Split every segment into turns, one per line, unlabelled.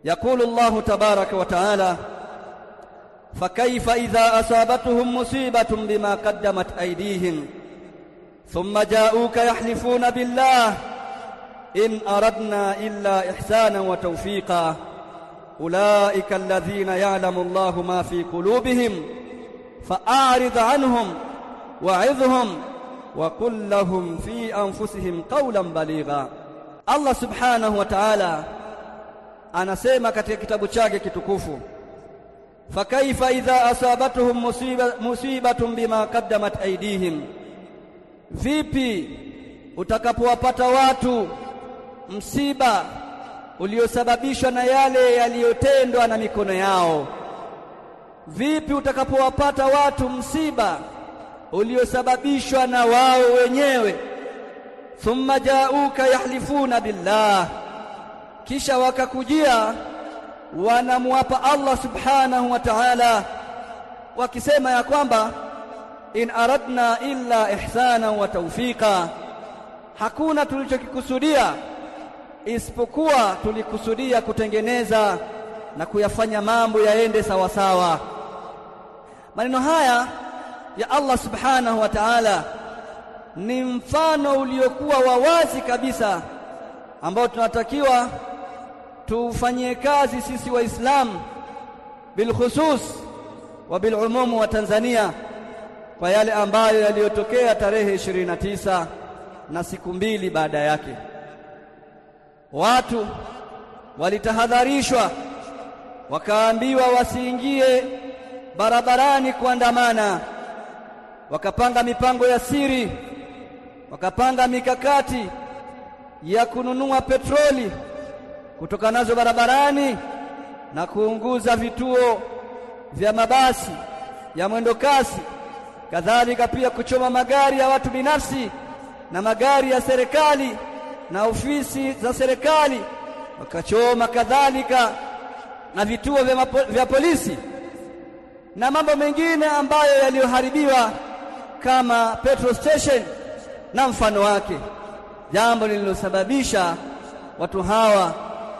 يقول الله تبارك وتعالى: فكيف إذا أصابتهم مصيبة بما قدمت أيديهم ثم جاءوك يحلفون بالله إن أردنا إلا إحسانا وتوفيقا أولئك الذين يعلم الله ما في قلوبهم فأعرض عنهم وعظهم وقل لهم في أنفسهم قولا بليغا. Allah subhanahu wa ta'ala anasema katika kitabu chake kitukufu, fakaifa idha asabatuhum musibatun bima qaddamat aydihim, vipi utakapowapata watu msiba uliosababishwa na yale yaliyotendwa na mikono yao. Vipi utakapowapata watu msiba uliosababishwa na wao wenyewe. Thumma jauka yahlifuna billah, kisha wakakujia wanamwapa Allah subhanahu wa ta'ala wakisema ya kwamba in aradna illa ihsana wa tawfiqa, hakuna tulichokikusudia isipokuwa tulikusudia kutengeneza na kuyafanya mambo yaende sawa sawa. Maneno haya ya Allah subhanahu wa ta'ala ni mfano uliokuwa wa wazi kabisa ambao tunatakiwa tufanyie kazi sisi Waislamu bilkhusus wa bilumum wa Tanzania, kwa yale ambayo yaliyotokea tarehe 29 na siku mbili baada yake. Watu walitahadharishwa, wakaambiwa wasiingie barabarani kuandamana, wakapanga mipango ya siri, wakapanga mikakati ya kununua petroli kutoka nazo barabarani na kuunguza vituo vya mabasi ya mwendo kasi, kadhalika pia kuchoma magari ya watu binafsi na magari ya serikali na ofisi za serikali, wakachoma kadhalika na vituo vya polisi na mambo mengine ambayo yaliyoharibiwa kama petrol station na mfano wake, jambo lililosababisha watu hawa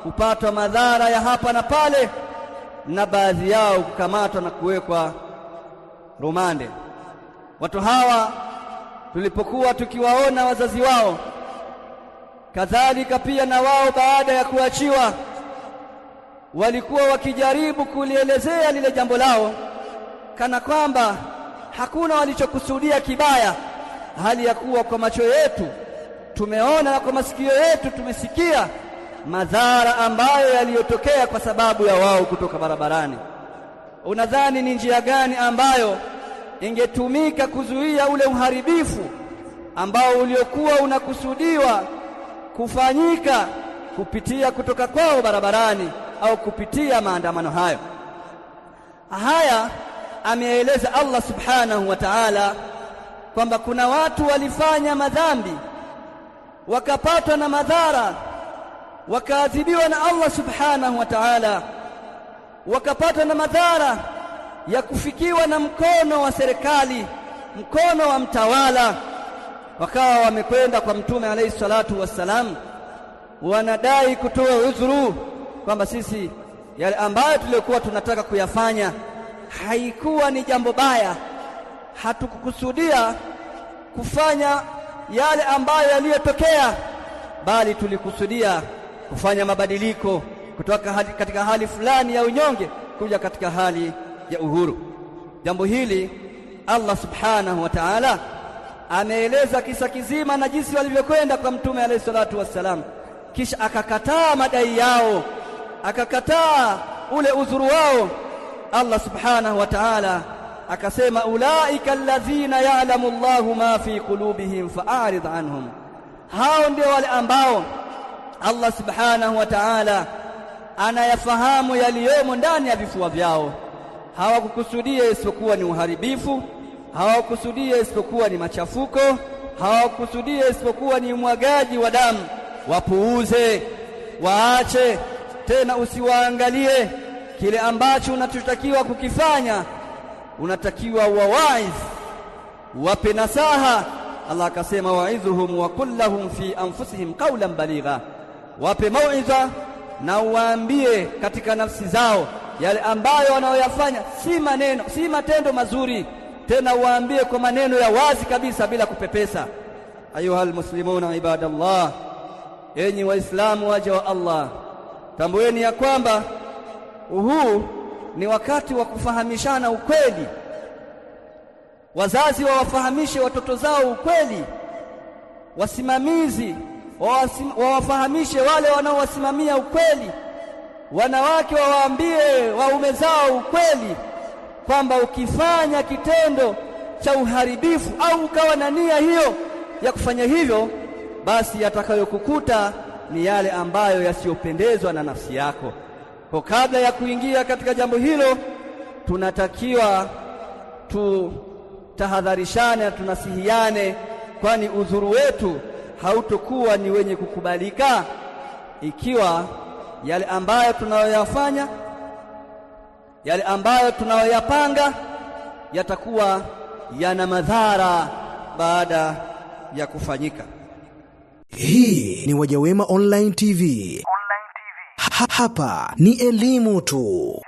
kupata madhara ya hapa na pale na baadhi yao kukamatwa na kuwekwa rumande. Watu hawa tulipokuwa tukiwaona wazazi wao, kadhalika pia na wao baada ya kuachiwa, walikuwa wakijaribu kulielezea lile jambo lao kana kwamba hakuna walichokusudia kibaya, hali ya kuwa kwa macho yetu tumeona na kwa masikio yetu tumesikia madhara ambayo yaliyotokea kwa sababu ya wao kutoka barabarani. Unadhani ni njia gani ambayo ingetumika kuzuia ule uharibifu ambao uliokuwa unakusudiwa kufanyika kupitia kutoka kwao barabarani au kupitia maandamano hayo? Haya ameeleza Allah subhanahu wa ta'ala kwamba kuna watu walifanya madhambi wakapatwa na madhara, wakaadhibiwa na Allah subhanahu wa ta'ala, wakapatwa na madhara ya kufikiwa na mkono wa serikali, mkono wa mtawala, wakawa wamekwenda kwa Mtume alayhi salatu wassalam, wanadai kutoa udhuru kwamba sisi yale ambayo tulikuwa tunataka kuyafanya haikuwa ni jambo baya, hatukukusudia kufanya yale ambayo yaliyotokea, bali tulikusudia kufanya mabadiliko kutoka katika hali fulani ya unyonge kuja katika hali ya uhuru. Jambo hili Allah subhanahu wa ta'ala ameeleza kisa kizima na jinsi walivyokwenda kwa Mtume alayhi salatu wassalam, kisha akakataa madai yao, akakataa ule udhuru wao. Allah subhanahu wa ta'ala akasema, ulaika alladhina ya'lamu Allahu ma fi qulubihim fa'arid anhum, hao ndio wale ambao Allah subhanahu wa ta'ala anayafahamu yaliyomo ndani ya vifua vyao. Hawakukusudia isipokuwa ni uharibifu, hawakukusudia isipokuwa ni machafuko, hawakukusudia isipokuwa ni umwagaji wa damu. Wapuuze, waache, tena usiwaangalie kile ambacho unachotakiwa kukifanya. Unatakiwa wawaidh, wape nasaha. Allah akasema, wa'idhuhum wa qul lahum fi anfusihim qawlan baligha, wape mauidha na uwaambie katika nafsi zao yale ambayo wanaoyafanya si matendo mazuri, tena uwaambie kwa maneno ya wazi kabisa bila kupepesa. Ayuhal muslimuna ibadallah, enyi waislamu waja wa Allah, tambueni ya kwamba huu ni wakati wa kufahamishana ukweli. Wazazi wawafahamishe watoto zao ukweli, wasimamizi wawafahamishe wale wanaowasimamia ukweli, wanawake wawaambie waume zao ukweli kwamba ukifanya kitendo cha uharibifu au ukawa na nia hiyo ya kufanya hivyo, basi yatakayokukuta ni yale ambayo yasiyopendezwa na nafsi yako. Kwa kabla ya kuingia katika jambo hilo, tunatakiwa tutahadharishane na tunasihiane, kwani udhuru wetu hautokuwa ni wenye kukubalika ikiwa yale ambayo tunayoyafanya, yale ambayo tunayoyapanga yatakuwa yana madhara baada ya kufanyika.
Hii ni Wajawema Online TV. Hapa ni elimu tu.